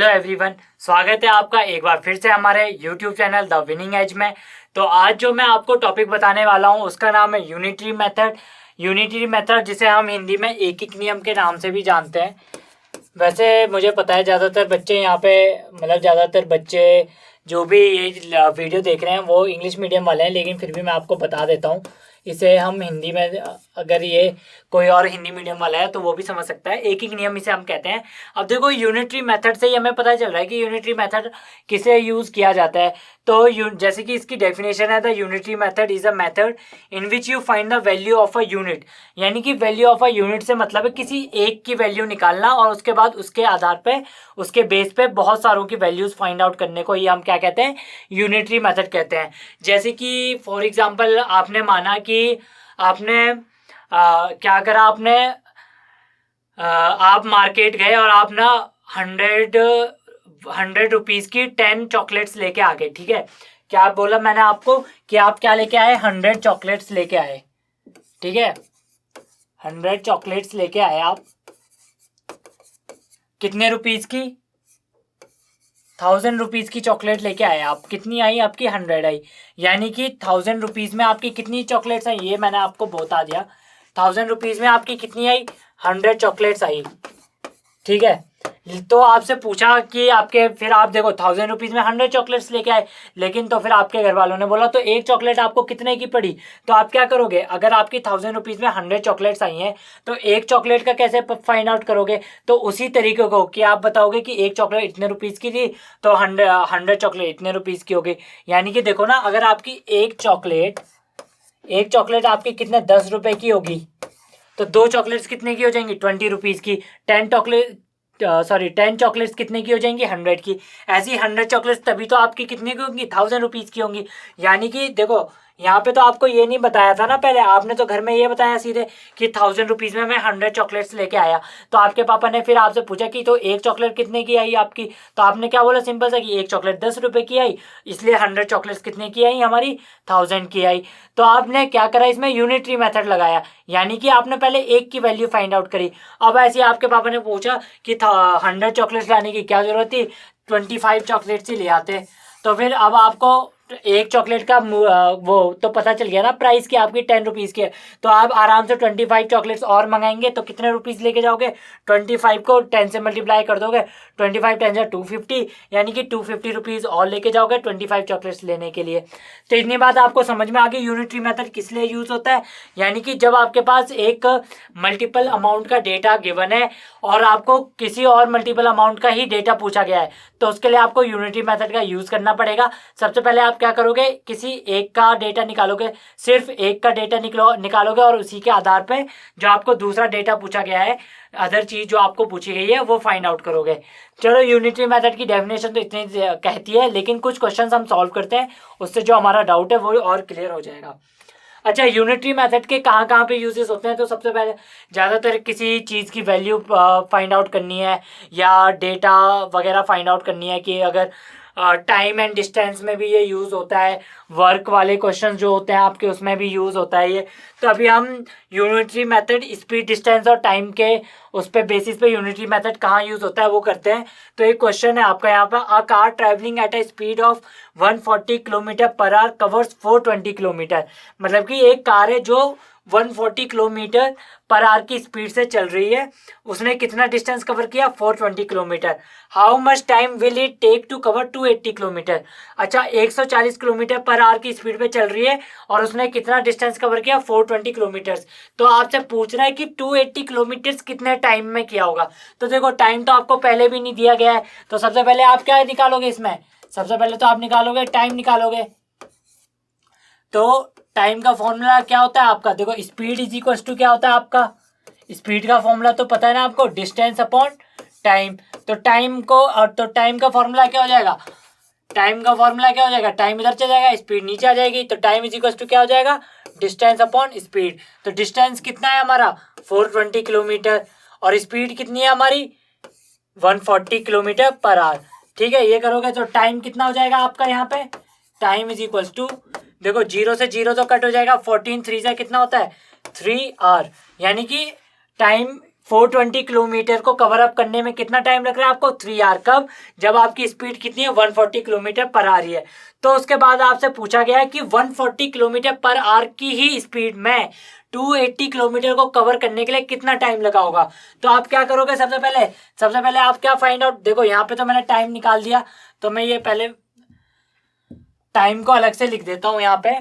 Everyone, स्वागत है आपका एक बार फिर से हमारे YouTube channel the winning edge में। तो आज जो मैं आपको टॉपिक बताने वाला हूं उसका नाम है यूनिटरी मेथड। यूनिटरी मेथड जिसे हम हिंदी में एक नियम के नाम से भी जानते हैं। वैसे मुझे पता है ज़्यादातर बच्चे यहाँ पे ज़्यादातर बच्चे जो भी ये वीडियो देख रहे हैं वो इंग्लिश मीडियम वाले हैं, लेकिन फिर भी मैं आपको बता देता हूँ। इसे हम हिंदी में, अगर ये कोई और हिंदी मीडियम वाला है तो वो भी समझ सकता है। एक नियम इसे हम कहते हैं। अब देखो, यूनिटरी मेथड से ही हमें पता चल रहा है कि यूनिटरी मेथड किसे यूज़ किया जाता है। तो जैसे कि इसकी डेफिनेशन है, the unitary method is a method in which you find the value of a unit. यानी कि वैल्यू ऑफ अ यूनिट से मतलब है किसी एक की वैल्यू निकालना और उसके बाद उसके आधार पे, उसके बेस पे बहुत सारों की वैल्यूज फाइंड आउट करने को ही हम क्या कहते हैं, यूनिटरी मेथड कहते हैं। जैसे कि फॉर एग्जांपल आपने माना कि आपने क्या करा, आपने आप मार्केट गए और आप ना 100 रुपीज़ की 10 चॉकलेट्स लेके आ गए। ठीक है, क्या बोला मैंने आपको कि आप क्या लेके आए, 100 चॉकलेट्स लेके आए। ठीक है, 100 चॉकलेट्स लेके आए आप। कितने रुपीज़ की, 1000 रुपीज़ की चॉकलेट लेके आए आप। कितनी आई आपकी, 100 आई। यानी कि 1000 रुपीज़ में आपकी कितनी चॉकलेट्स आई, ये मैंने आपको बता दिया। 1000 रुपीज़ में आपकी कितनी आई, 100 चॉकलेट्स आई। ठीक है, तो आपसे पूछा कि आपके, फिर आप देखो 1000 रुपीज़ में 100 चॉकलेट्स लेके आए, लेकिन तो फिर आपके घर वालों ने बोला तो एक चॉकलेट आपको कितने की पड़ी। तो आप क्या करोगे, अगर आपकी 1000 रुपीज़ में 100 चॉकलेट्स आई हैं तो एक चॉकलेट का कैसे फाइंड आउट करोगे। तो उसी तरीके को कि आप बताओगे कि एक चॉकलेट इतने रुपीज़ की थी तो 100 चॉकलेट इतने रुपीज़ की होगी। यानी कि देखो ना, अगर आपकी एक चॉकलेट आपकी कितने 10 रुपए की होगी तो 2 चॉकलेट्स कितने की हो जाएंगी, 20 रुपीज़ की। 10 चॉकलेट्स कितने की हो जाएंगी, 100 की। ऐसी 100 चॉकलेट्स तभी तो आपकी कितने की होंगी, 1000 रुपीज़ की होंगी। यानी कि देखो, यहाँ पे तो आपको ये नहीं बताया था ना पहले, आपने तो घर में ये बताया सीधे कि 1000 रुपीज़ में मैं 100 चॉकलेट्स लेके आया। तो आपके पापा ने फिर आपसे पूछा कि तो एक चॉकलेट कितने की आई आपकी। तो आपने क्या बोला, सिंपल सा, कि एक चॉकलेट 10 रुपए की आई, इसलिए 100 चॉकलेट्स कितने की आई हमारी, 1000 की आई। तो आपने क्या करा, इसमें यूनिटरी मेथड लगाया। यानी कि आपने पहले एक की वैल्यू फाइंड आउट करी। अब ऐसे आपके पापा ने पूछा कि 100 चॉकलेट्स लाने की क्या जरूरत थी, 25 चॉकलेट्स ही ले आते। तो फिर अब आपको एक चॉकलेट का वो तो पता चल गया ना प्राइस की, आपकी 10 रुपीज़ की है। तो आप आराम से 25 चॉकलेट्स और मंगाएंगे तो कितने रुपीज़ लेके जाओगे, 25 को 10 से मल्टीप्लाई कर दोगे, 25 10 से 250, यानी कि 250 रुपीज़ और लेके जाओगे 25 चॉकलेट्स लेने के लिए। तो इतनी बात आपको समझ में आ गई यूनिटरी मेथड किस लिए यूज़ होता है। यानी कि जब आपके पास एक मल्टीपल अमाउंट का डेटा गिवन है और आपको किसी और मल्टीपल अमाउंट का ही डेटा पूछा गया है तो उसके लिए आपको यूनिटरी मेथड का यूज़ करना पड़ेगा। सबसे पहले आप क्या करोगे, किसी एक का डेटा निकालोगे, सिर्फ एक का डेटा निकालोगे और उसी के आधार पे जो आपको दूसरा डेटा पूछा गया है, अदर चीज़ जो आपको पूछी गई है वो फाइंड आउट करोगे। चलो, यूनिटरी मेथड की डेफिनेशन तो इतनी कहती है, लेकिन कुछ क्वेश्चंस हम सॉल्व करते हैं, उससे जो हमारा डाउट है वो और क्लियर हो जाएगा। अच्छा, यूनिटरी मेथड के कहाँ कहाँ पे यूजेस होते हैं। तो सबसे पहले ज़्यादातर किसी चीज़ की वैल्यू फाइंड आउट करनी है या डेटा वगैरह फाइंड आउट करनी है, कि अगर टाइम एंड डिस्टेंस में भी ये यूज़ होता है। वर्क वाले क्वेश्चन जो होते हैं आपके, उसमें भी यूज़ होता है ये। तो अभी हम यूनिटरी मेथड स्पीड, डिस्टेंस और टाइम के उस पे बेसिस पे यूनिटरी मेथड कहाँ यूज़ होता है वो करते हैं। तो एक क्वेश्चन है आपका यहाँ पर, a car travelling at a speed of 140 kilometre per hour covers 420 kilometre. मतलब कि एक कार है जो 140 किलोमीटर पर आवर की स्पीड से चल रही है, उसने कितना डिस्टेंस कवर किया, 420 kilometre. How much time will it take to cover 280 kilometre. अच्छा, 140 किलोमीटर पर आवर की स्पीड पे चल रही है और उसने कितना डिस्टेंस कवर किया, 420 किलोमीटर। तो आपसे पूछ रहा है कि 280 किलोमीटर कितने टाइम में किया होगा। तो देखो, टाइम तो आपको पहले भी नहीं दिया गया है, तो सबसे पहले आप क्या निकालोगे इसमें, सबसे पहले तो आप निकालोगे टाइम निकालोगे। तो टाइम का फॉर्मूला क्या होता है आपका, देखो, स्पीड इज इक्वल टू क्या होता है आपका, स्पीड का फॉर्मूला तो पता है ना आपको, डिस्टेंस अपॉन टाइम। तो टाइम का फॉर्मूला क्या हो जाएगा, टाइम इधर चला जाएगा, स्पीड नीचे आ जाएगी। तो टाइम इज इक्वल टू क्या हो जाएगा, डिस्टेंस अपॉन स्पीड। तो डिस्टेंस कितना है हमारा, 420 किलोमीटर, और स्पीड कितनी है हमारी, 140 किलोमीटर पर आवर। ठीक है, ये करोगे तो टाइम कितना हो जाएगा आपका यहाँ पे, टाइम इज इक्वल टू, देखो 0 से 0 तो कट हो जाएगा, 14 3 से कितना होता है, 3 आवर। यानी कि टाइम 420 किलोमीटर को कवर अप करने में कितना टाइम लग रहा है आपको? 3 आवर। कब? जब आपकी स्पीड कितनी है? 140 किलोमीटर पर आ रही है। तो उसके बाद आपसे पूछा गया है कि 140 किलोमीटर पर आवर की ही स्पीड में 280 किलोमीटर को कवर करने के लिए कितना टाइम लगा होगा। तो आप क्या करोगे? सबसे पहले आप क्या फाइंड आउट, देखो यहाँ पे तो मैंने टाइम निकाल दिया, तो मैं ये पहले टाइम को अलग से लिख देता हूँ। यहाँ पे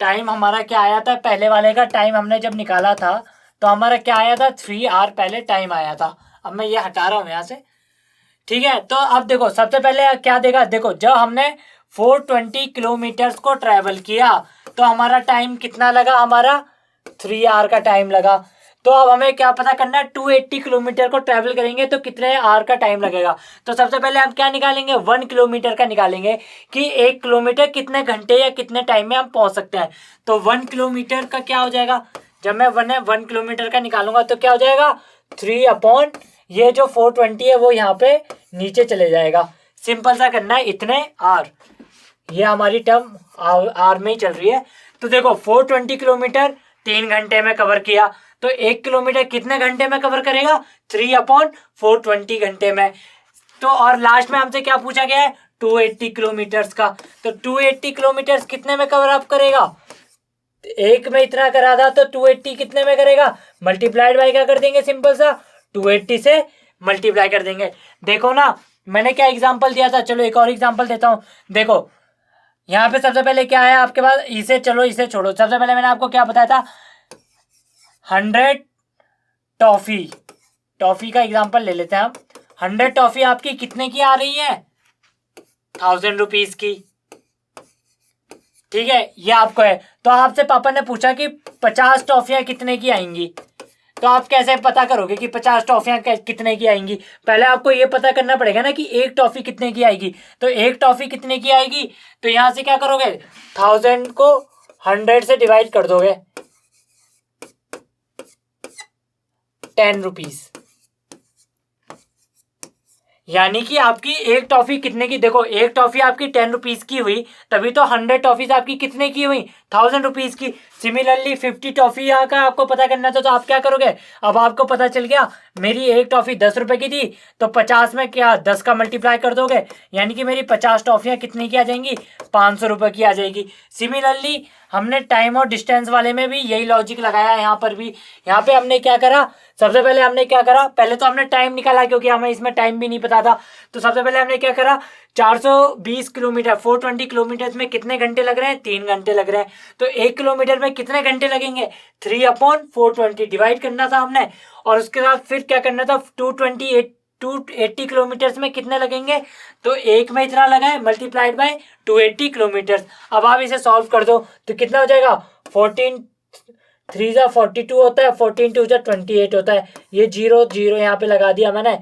टाइम हमारा क्या आया था? पहले वाले का टाइम हमने जब निकाला था तो हमारा क्या आया था? 3 आवर पहले टाइम आया था। अब मैं ये हटा रहा हूँ यहाँ से, ठीक है। तो अब देखो सबसे पहले क्या देगा, देखो जब हमने 420 किलोमीटर को ट्रेवल किया तो हमारा टाइम कितना लगा? हमारा 3 आवर का टाइम लगा। तो अब हमें क्या पता करना है? 280 किलोमीटर को ट्रेवल करेंगे तो कितने आवर का टाइम लगेगा। तो सबसे पहले हम क्या निकालेंगे? 1 किलोमीटर का निकालेंगे कि 1 किलोमीटर कितने घंटे या कितने टाइम में हम पहुंच सकते हैं। तो 1 किलोमीटर का क्या हो जाएगा? जब मैं 1 किलोमीटर का निकालूंगा तो क्या हो जाएगा? 3 अपॉन ये जो 420 है वो यहाँ पे नीचे चले जाएगा। सिंपल सा करना है, इतने आर। ये हमारी टर्म आर में ही चल रही है। तो देखो 420 किलोमीटर 3 घंटे में कवर किया, तो 1 किलोमीटर कितने घंटे में कवर करेगा? 3 अपॉन 420 घंटे में। तो और लास्ट में हमसे क्या पूछा गया है? 280 किलोमीटर्स का। तो 280 किलोमीटर्स कितने में कवर अप करेगा? एक में इतना करा था तो 280 कितने में करेगा? मल्टीप्लाइड बाय क्या कर देंगे? सिंपल सा 280 से मल्टीप्लाई कर देंगे। देखो ना मैंने क्या एग्जांपल दिया था, चलो एक और एग्जांपल देता हूं। देखो यहाँ पे सबसे पहले क्या है आपके पास, इसे चलो इसे छोड़ो, सबसे पहले मैंने आपको क्या बताया था? 100 टॉफी का एग्जांपल ले लेते हैं हम। 100 टॉफी आपकी कितने की आ रही है? 1000 रुपीज की, ठीक है, ये आपको है। तो आपसे पापा ने पूछा कि 50 टॉफियां कितने की आएंगी, तो आप कैसे पता करोगे कि 50 टॉफियां कितने की आएंगी? पहले आपको ये पता करना पड़ेगा ना कि एक टॉफी कितने की आएगी। तो एक टॉफी कितने की आएगी? तो यहां से क्या करोगे? 1000 को 100 से डिवाइड कर दोगे, 10 रुपीज। यानी कि आपकी एक टॉफी कितने की? देखो एक टॉफी आपकी 10 रुपीज की हुई, तभी तो 100 टॉफीज आपकी कितने की हुई? 1000 रुपीज की। सिमिलरली 50 टॉफी यहाँ का आपको पता करना था, तो आप क्या करोगे? अब आपको पता चल गया मेरी एक टॉफी 10 रुपए की थी, तो 50 में क्या 10 का मल्टीप्लाई कर दोगे, यानी कि मेरी 50 टॉफियाँ कितनी की आ जाएंगी? 500 रुपए की आ जाएगी। सिमिलरली हमने टाइम और डिस्टेंस वाले में भी यही लॉजिक लगाया। यहाँ पर भी यहाँ पे हमने क्या करा? सबसे पहले हमने क्या करा? पहले तो हमने टाइम निकाला क्योंकि हमें इसमें टाइम भी नहीं पता था। तो सबसे पहले हमने क्या करा? 420 किलोमीटर 420 किलोमीटर में कितने घंटे लग रहे हैं? 3 घंटे लग रहे हैं। तो 1 किलोमीटर में कितने घंटे लगेंगे? 3 अपॉन 420 डिवाइड करना था हमने। और उसके बाद फिर क्या करना था? 280 किलोमीटर में कितने लगेंगे? तो एक में इतना लगा है, मल्टीप्लाइड बाय 280 किलोमीटर। अब आप इसे सॉल्व कर दो तो कितना हो जाएगा? 14 3 जा 42 होता है, 14 2 जा 28 होता है। ये 0 0 यहाँ पे लगा दिया मैंने।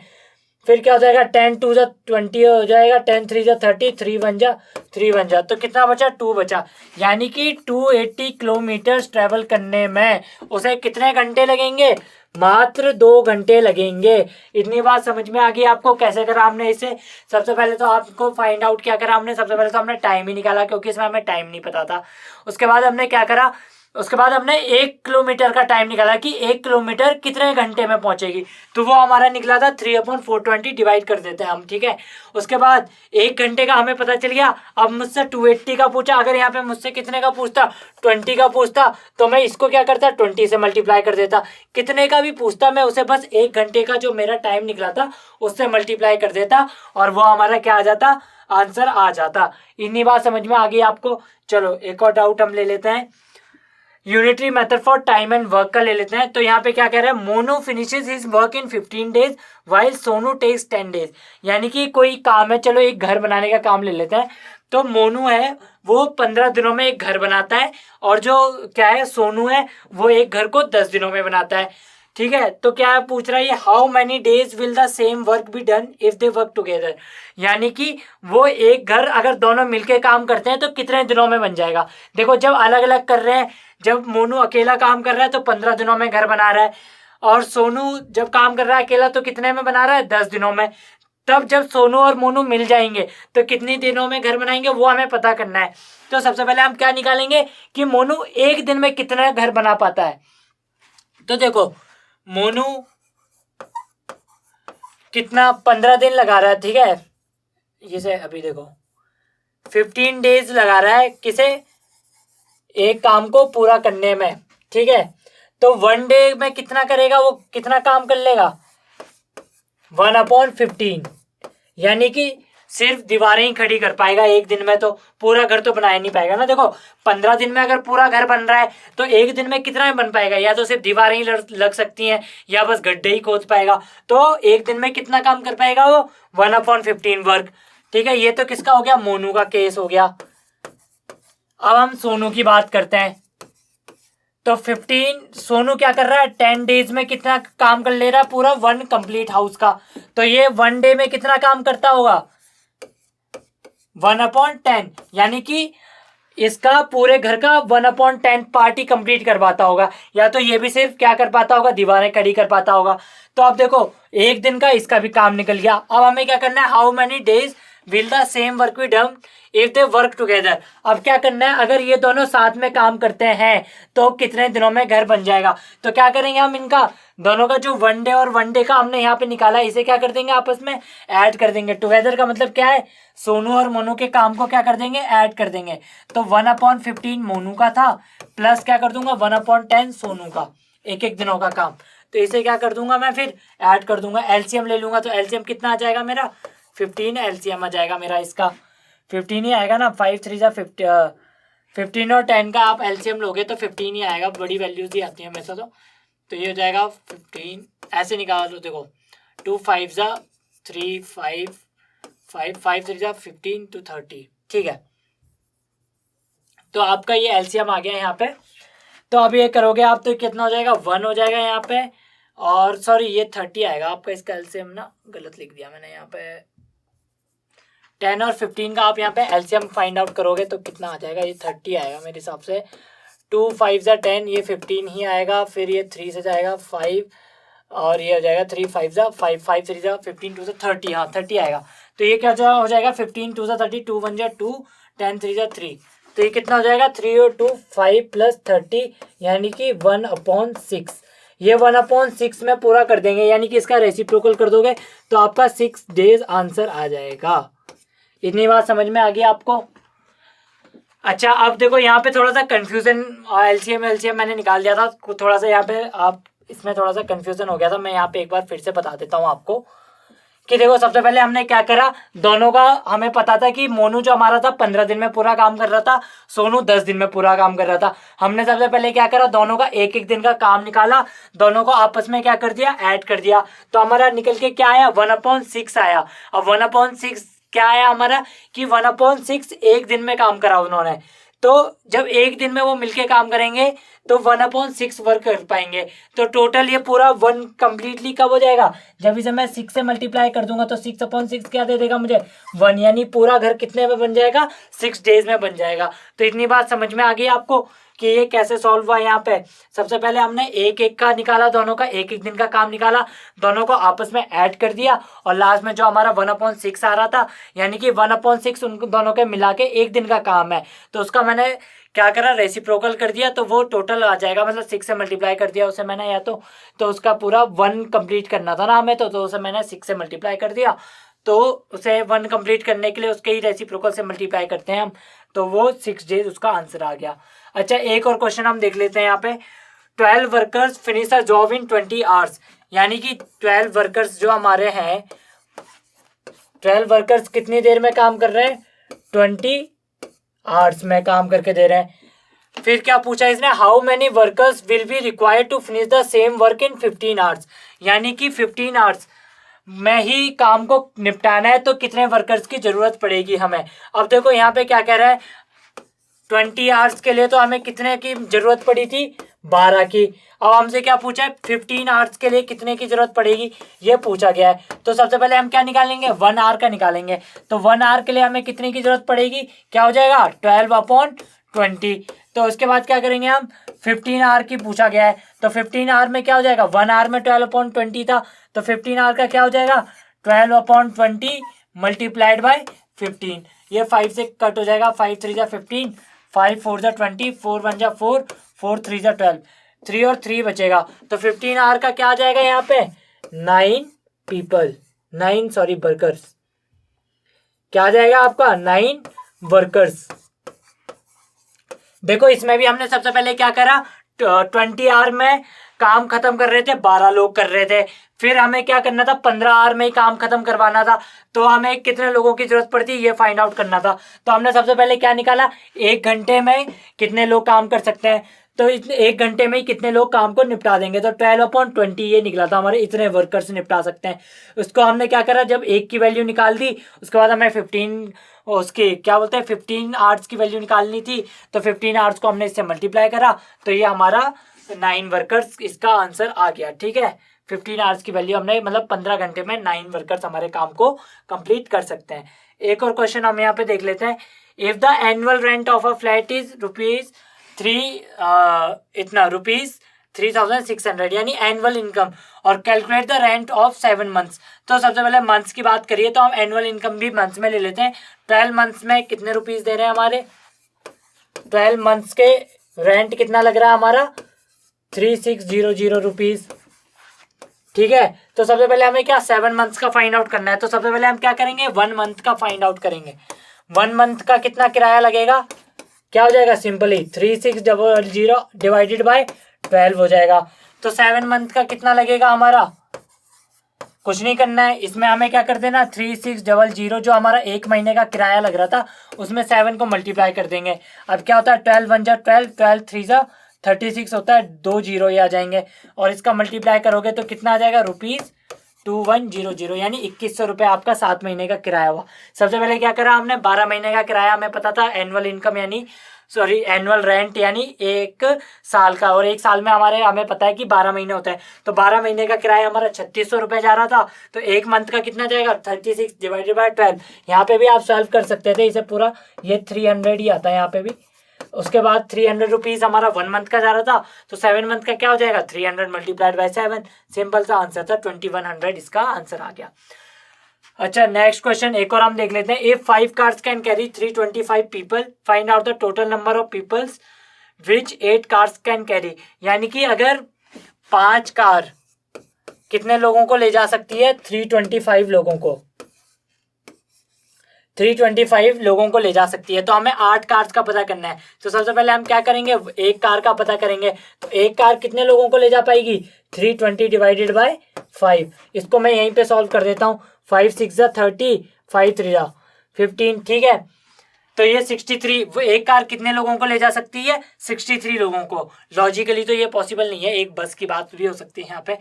फिर क्या हो जाएगा? 10 2 जा 20 हो जाएगा, 10 3 जा 30, 3 1 जा 3 1 जा। तो कितना बचा? 2 बचा। यानी कि 280 किलोमीटर ट्रेवल करने में उसे कितने घंटे लगेंगे? मात्र 2 घंटे लगेंगे। इतनी बात समझ में आ गई आपको? कैसे करा हमने इसे? सबसे पहले तो आपको फाइंड आउट क्या करा हमने? सबसे पहले तो हमने टाइम ही निकाला क्योंकि इसमें हमें टाइम नहीं पता था। उसके बाद हमने क्या करा? उसके बाद हमने 1 किलोमीटर का टाइम निकाला कि 1 किलोमीटर कितने घंटे में पहुंचेगी। तो वो हमारा निकला था 3 अपॉन 420 डिवाइड कर देते हैं हम, ठीक है। उसके बाद 1 घंटे का हमें पता चल गया। अब मुझसे 280 का पूछा, अगर यहाँ पे मुझसे कितने का पूछता? 20 का पूछता तो मैं इसको क्या करता? 20 से मल्टीप्लाई कर देता। कितने का भी पूछता मैं उसे बस 1 घंटे का जो मेरा टाइम निकला था उससे मल्टीप्लाई कर देता और वो हमारा क्या आ जाता? आंसर आ जाता। इतनी बात समझ में आ गई आपको? चलो एक और डाउट हम ले लेते हैं। Unitary method for time and work का ले लेते हैं। तो यहाँ पे क्या कह रहा है? Monu finishes his work in 15 days while Sonu takes 10 days. यानी कि कोई काम है, चलो एक घर बनाने का काम ले लेते हैं। तो मोनू है वो 15 दिनों में एक घर बनाता है, और जो क्या है सोनू है वो एक घर को 10 दिनों में बनाता है, ठीक है। तो क्या पूछ रहा है? How many days will the same work be done if they work together. यानी कि वो एक घर अगर दोनों मिलके काम करते हैं तो कितने दिनों में बन जाएगा। देखो जब अलग अलग कर रहे हैं, जब मोनू अकेला काम कर रहा है तो 15 दिनों में घर बना रहा है, और सोनू जब काम कर रहा है अकेला तो कितने में बना रहा है? 10 दिनों में। तब जब सोनू और मोनू मिल जाएंगे तो कितनी दिनों में घर बनाएंगे वो हमें पता करना है। तो सबसे पहले हम क्या निकालेंगे कि मोनू एक दिन में कितना घर बना पाता है। तो देखो मोनू कितना 15 दिन लगा रहा है, ठीक है, इसे अभी देखो 15 डेज लगा रहा है किसे, एक काम को पूरा करने में, ठीक है। तो 1 डे में कितना करेगा, वो कितना काम कर लेगा, 1/15, यानी कि सिर्फ दीवारें ही खड़ी कर पाएगा एक दिन में, तो पूरा घर तो बनाया नहीं पाएगा ना। देखो 15 दिन में अगर पूरा घर बन रहा है तो एक दिन में कितना बन पाएगा, या तो सिर्फ दीवारें ही लग सकती हैं या बस गड्ढे ही खोद पाएगा। तो एक दिन में कितना काम कर पाएगा वो, 1/15 वर्क, ठीक है। ये तो किसका हो गया, मोनू का केस हो गया। अब हम सोनू की बात करते हैं। तो 15 सोनू क्या कर रहा है, 10 डेज में कितना काम कर ले रहा है, पूरा 1 कंप्लीट हाउस का। तो ये 1 डे में कितना काम करता होगा, 1/10, यानी कि इसका पूरे घर का 1/10 पार्ट ही कंप्लीट करवाता होगा। या तो ये भी सिर्फ क्या कर पाता होगा, दीवारें खड़ी कर पाता होगा। तो अब देखो एक दिन का इसका भी काम निकल गया। अब हमें क्या करना है, how many days will the same work be done if they work together. अब क्या करना है, अगर ये दोनों साथ में काम करते हैं तो कितने दिनों में घर बन जाएगा। तो क्या करेंगे हम, इनका दोनों का जो 1 डे और 1 डे का हमने यहाँ पे निकाला, इसे क्या कर देंगे, आपस में ऐड कर देंगे। टुगेदर का मतलब क्या है, सोनू और मोनू के काम को क्या कर देंगे, ऐड कर देंगे। तो 1/15 मोनू का था, प्लस क्या कर दूंगा 1/10 सोनू का, एक एक दिनों का काम। तो इसे क्या कर दूंगा मैं, फिर ऐड कर दूंगा, एलसीएम ले लूंगा। तो एलसीएम कितना आ जाएगा मेरा, 15 एलसीएम आ जाएगा मेरा इसका, 15 ही आएगा ना, 5 3 जा 15 और 10 का आप एलसीएम लोगे तो 15 ही आएगा, बड़ी वैल्यूज ही आती है हमेशा। तो ये हो जाएगा 15, ऐसे निकाल लो, देखो 2 5 जा 3 5 5 5 3 जा 15 to 30, ठीक है। तो आपका ये एलसीएम आ गया यहाँ पे। तो अब ये करोगे आप तो कितना हो जाएगा, 1 हो जाएगा यहाँ पे, और सॉरी ये 30 आएगा आपका, इसका एलसीएम ना गलत लिख दिया मैंने यहाँ पे। 10 और 15 का आप यहाँ पे एलसीएम फाइंड आउट करोगे तो कितना आ जाएगा, ये 30 आएगा मेरे हिसाब से। 2 5 जा 10, ये 15 ही आएगा, फिर ये 3 से जाएगा 5, और ये हो जाएगा 3 5 जा 5 5 3 जा 15 2 से 30, हाँ 30 आएगा। तो ये क्या हो जाएगा, 15 2 से 30, 2 1 जा 2, 10 3 जा 3। तो ये कितना हो जाएगा, 3 और 2 5 प्लस 30, यानी कि 1/6। ये 1/6 में पूरा कर देंगे, यानी कि इसका रेसिप्रोकल कर दोगे तो आपका 6 डेज आंसर आ जाएगा। इतनी बात समझ में आ गई आपको। अच्छा अब देखो यहाँ पे थोड़ा सा कंफ्यूजन, एलसीएम मैंने निकाल दिया था, थोड़ा सा यहाँ पे आप इसमें थोड़ा सा कंफ्यूजन हो गया था। मैं यहाँ पे एक बार फिर से बता देता हूँ आपको कि देखो सबसे पहले हमने क्या करा, दोनों का हमें पता था कि मोनू जो हमारा था 15 दिन में पूरा काम कर रहा था, सोनू 10 दिन में पूरा काम कर रहा था। हमने सबसे पहले क्या करा, दोनों का एक एक दिन का काम निकाला, दोनों को आपस में क्या कर दिया, ऐड कर दिया। तो हमारा निकल के क्या आया, 1/6 आया। अब 1/6 क्या आया हमारा, कि 1/6 एक दिन में काम करा उन्होंने। तो जब एक दिन में वो मिलके काम करेंगे तो 1/6 वर्क कर पाएंगे। तो टोटल ये पूरा 1 कंप्लीटली कब हो जाएगा, जब इसे मैं 6 से मल्टीप्लाई कर दूंगा तो 6/6 क्या दे देगा मुझे, 1, यानी पूरा घर कितने में बन जाएगा, 6 डेज में बन जाएगा। तो इतनी बात समझ में आ गई आपको कि ये कैसे सॉल्व हुआ। यहाँ पे सबसे पहले हमने एक एक का निकाला, दोनों का एक एक दिन का काम निकाला, दोनों को आपस में ऐड कर दिया, और लास्ट में जो हमारा 1/6 आ रहा था, यानी कि 1/6 उन दोनों के मिला के एक दिन का काम है, तो उसका मैंने क्या करा, रेसिप्रोकल कर दिया, तो वो टोटल आ जाएगा, मतलब 6 से मल्टीप्लाई कर दिया उसे मैंने, या तो उसका पूरा 1 कंप्लीट करना था ना हमें, तो उसे मैंने 6 से मल्टीप्लाई कर दिया। तो उसे 1 कंप्लीट करने के लिए उसके ही रेसिप्रोकल से मल्टीप्लाई करते हैं हम, तो वो 6 डेज उसका आंसर आ गया। अच्छा एक और क्वेश्चन हम देख लेते हैं यहाँ पे, 12 workers finish a job in 20 hours, यानी कि 12 वर्कर्स जो हमारे हैं, 12 वर्कर्स कितनी देर में काम कर रहे हैं, 20 आवर्स में काम करके दे रहे हैं। फिर क्या पूछा इसने, how many workers will be required to finish the same work in 15 hours, यानी कि 15 आवर्स में ही काम को निपटाना है तो कितने वर्कर्स की जरूरत पड़ेगी हमें। अब देखो यहाँ पे क्या कह रहा है, 20 आवर्स के लिए तो हमें कितने की जरूरत पड़ी थी, 12 की। अब हमसे क्या पूछा है, 15 आवर्स के लिए कितने की जरूरत पड़ेगी, ये पूछा गया है। तो सबसे पहले हम क्या निकालेंगे, 1 आवर का निकालेंगे। तो 1 आवर के लिए हमें कितने की जरूरत पड़ेगी, क्या हो जाएगा, 12/20। तो उसके बाद क्या करेंगे हम, 15 आवर की पूछा गया है, तो 15 आवर में क्या हो जाएगा, 1 आवर में 12/20 था, तो 15 आवर का क्या हो जाएगा, 12/20 मल्टीप्लाइड बाय 15। ये 5 से कट हो जाएगा, 5 3 जा 15, 5 4 जा 20, 4 1 जा 4, 4 3 जा 12, 3 और 3 बचेगा। तो 15 आवर का क्या आ जाएगा यहाँ पे, 9 पीपल, वर्कर्स। क्या आ जाएगा आपका 9 वर्कर्स। देखो इसमें भी हमने सबसे पहले क्या करा, 20 आवर में काम खत्म कर रहे थे, 12 लोग कर रहे थे। फिर हमें क्या करना था, 15 आवर में ही काम खत्म करवाना था, तो हमें कितने लोगों की जरूरत पड़ती ये फाइंड आउट करना था। तो हमने सबसे पहले क्या निकाला, 1 घंटे में कितने लोग काम कर सकते हैं, तो 1 घंटे में ही कितने लोग काम को निपटा देंगे, तो 12/20 ये निकला था हमारे, इतने वर्कर्स निपटा सकते हैं। उसको हमने क्या करा, जब एक की वैल्यू निकाल दी, उसके बाद हमें 15 उसके क्या बोलते हैं 15 आवर्स की वैल्यू निकालनी थी, तो 15 आवर्स को हमने इससे मल्टीप्लाई करा, तो ये हमारा 9 वर्कर्स इसका आंसर आ गया। ठीक है, 15 आवर्स की वैल्यू हमने मतलब 15 घंटे में 9 वर्कर्स हमारे काम को कंप्लीट कर सकते हैं। एक और क्वेश्चन हम यहाँ पे देख लेते हैं। If the annual rent of a flat is ₹3,600 यानी एनुअल इनकम, और calculate the rent of 7 months. तो सबसे पहले मंथ्स की बात करिए, तो हम एनुअल इनकम भी मंथ्स में ले लेते हैं। 12 मंथ्स में कितने रुपीस दे रहे हैं हमारे, 12 मंथ्स के रेंट कितना लग रहा है हमारा 3600 रुपीज। ठीक है, तो सबसे पहले हमें क्या 7 मंथ्स का फाइंड आउट करना है, तो सबसे पहले हम क्या करेंगे 1 मंथ का फाइंड आउट करेंगे। 1 मंथ का कितना किराया लगेगा, क्या हो जाएगा, सिंपली 3600 डिवाइडेड बाय 12 हो जाएगा। तो 7 मंथ का कितना लगेगा हमारा, कुछ नहीं करना है, इसमें हमें क्या कर देना 3600 जो हमारा 1 महीने का किराया लग रहा था उसमें 7 को मल्टीप्लाई कर देंगे। अब क्या होता है 12 1 12, 12 3 36 होता है, 2 जीरो ये आ जाएंगे, और इसका मल्टीप्लाई करोगे तो कितना आ जाएगा ₹2100, यानी 2100 रुपये आपका 7 महीने का किराया हुआ। सबसे पहले क्या करा हमने, 12 महीने का किराया हमें पता था, एनुअल इनकम यानी एनुअल रेंट यानी 1 साल का, और 1 साल में हमें पता है कि 12 महीने होते हैं, तो 12 महीने का किराया हमारा 3600 रुपये जा रहा था। तो 1 मंथ का कितना जाएगा 36 डिवाइडेड बाय 12। यहाँ पे भी आप सॉल्व कर सकते थे इसे पूरा, ये 300 ही आता है यहाँ पे भी। उसके बाद 300 रुपीज हमारा 1 मंथ का जा रहा था, तो 7 मंथ का क्या हो जाएगा 300 मल्टीप्लाइड बाय 7। सिंपल सा आंसर था 2100, इसका आंसर आ गया। अच्छा नेक्स्ट क्वेश्चन एक और हम देख लेते हैं। If 5 cars can carry 325 people, find out the total number of peoples which 8 cars can carry. यानी कि अगर 5 कार कितने लोगों को ले जा सकती है, 325 लोगों को, 325 लोगों को ले जा सकती है। तो हमें 8 कार्स का पता करना है, तो सबसे पहले हम क्या करेंगे, 1 कार का पता करेंगे। तो 1 कार कितने लोगों को ले जा पाएगी 320 डिवाइडेड बाय 5। इसको मैं यहीं पे सॉल्व कर देता हूँ, 5 6 30, 5 3 15। ठीक है, तो ये 63, 1 कार कितने लोगों को ले जा सकती है 63 लोगों को। लॉजिकली तो ये पॉसिबल नहीं है, एक बस की बात भी हो सकती है यहाँ पे,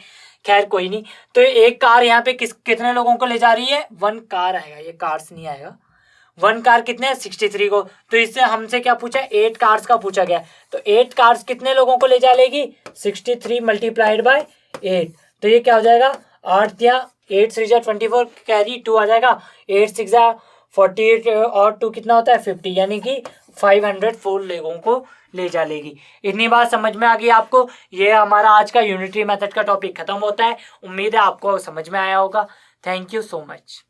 खैर कोई नहीं। तो 1 कार यहाँ पे कितने लोगों को ले जा रही है, 1 कार आएगा, ये कार्स नहीं आएगा। 1 कार कितने 63 को, तो इससे हमसे क्या पूछा 8 कार्स का पूछा गया। तो 8 कार्स कितने लोगों को ले जा लेगी 63 मल्टीप्लाइड बाय 8। तो ये क्या हो जाएगा 8 या 8 3 24 कैरी 2 आ जाएगा, 8 6 48 और 2 कितना होता है 50, यानी कि 504 लोगों को ले जा लेगी। इतनी बात समझ में आ गई आपको। ये हमारा आज का यूनिटरी मेथड का टॉपिक खत्म होता है। उम्मीद है आपको समझ में आया होगा। Thank you so much.